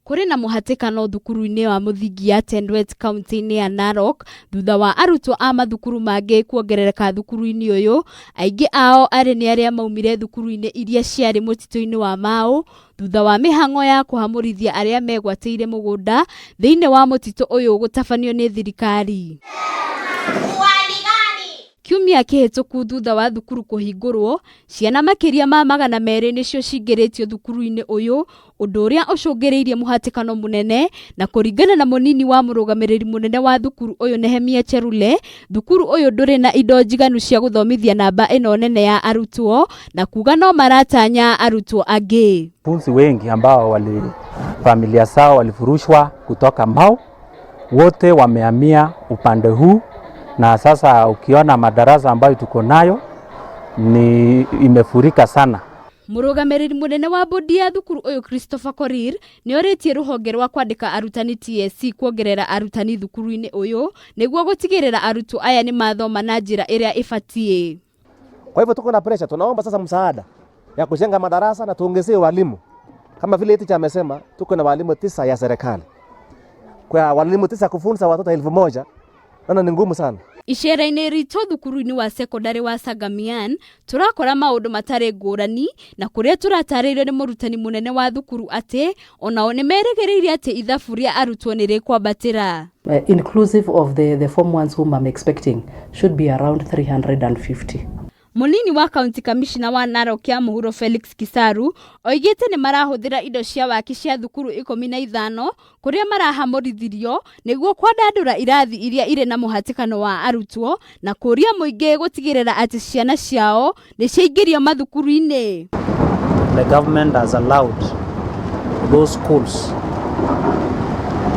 Kuri na mũhatĩkano thukuru-inĩ wa mũthingi ya Tendwet kaunti-ini ya Narok thutha wa arutwo a mathukuru mangĩ kuongerereka thukuru-inĩ ũyũ, aingĩ ao arĩ nĩ arĩa maumire thukuru-inĩ iria ciarĩ mũtitũ-inĩ wa Mau thutha wa mihang'o ya kuhamũrithia arĩa megwatiire migunda thiini wa mũtitũ ũyũ gutabanio nĩ thirikari. Kiumia kĩhĩtũku thutha wa thukuru kũhingũrwo, ciana makĩria ma 200 nĩcio cingĩrĩtio thukuru-inĩ ũyũ, ũndũ ũrĩa ucungiriirie mũhatĩkano munene, na kũringana na munini wa mũrũgamĩrĩri munene wa thukuru ũyũ Nehemia Cherule, thukuru ũyũ ndũrĩ na indo njiganu cia guthomithia namba ĩno nene ya arutwo, na kuga no maratanya arutwo angĩ. Wanafunzi wengi ambao familia zao walifurushwa kutoka Mau, wote wamehamia upande huu. Na sasa ukiona madarasa ambayo tuko nayo ni imefurika sana. Mũrũgamĩrĩri munene wa bodi ya thukuru ũyũ Christopher Korir nĩ orĩtie rũhonge rwa kwandĩka arutani TSC kuongerera arutani thukuru-inĩ ũyũ nĩguo gũtigĩrĩra arutwo aya nĩ mathoma na njĩra ĩrĩa ĩbatie. Kwa hivyo tuko na pressure, tunaomba sasa msaada ya kujenga madarasa na tuongezee walimu. Kama vile teacher amesema, tuko na walimu 9 ya serikali. Kwa walimu 9 kufunza watoto 1000 ni ngumu sana. Icera-inĩ ritũ thukuru-inĩ wa secondary wa Sagamian turakora maũndũ matarĩ ngũrani, na kũrĩa tũratarĩirio nĩ mũrutani munene wa thukuru atĩ onao nĩ merĩgĩrĩire atĩ ithabu rĩa arutwo nĩ rĩkwambatĩra. Inclusive of the form ones whom I'm expecting should be around 350. Munini wa kaunti kamicina wa Narok ya mũhuro Felix Kisaru oigĩte nĩ marahũthĩra indo cia waki cia thukuru 15 kũrĩa marahamũrithirio nĩguo kwandandũra irathi iria irĩ na mũhatĩkano wa arutwo na kũria mũingĩ gũtigĩrĩra atĩ ciana ciao nĩ ciaingĩrio mathukuru-inĩ. The government has allowed those schools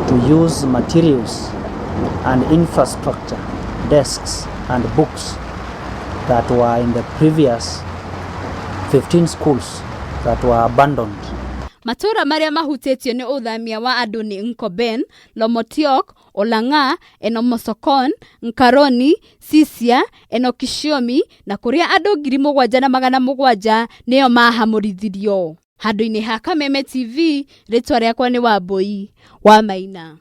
to use materials and infrastructure, desks and books that were in the previous 15 schools that were abandoned. Matura maria mahutĩtio nĩ uthamia wa andũ nĩ Nkoben, Lomotiok, Olanga, Enomosokon, Nkaroni, Sisia, Enokishiomi na kũrĩa andũ 7,700 nĩo mahamũrithirio. Handũ-inĩ ha Kameme TV, rĩtwa rĩakwa nĩ Wambui wa Maina.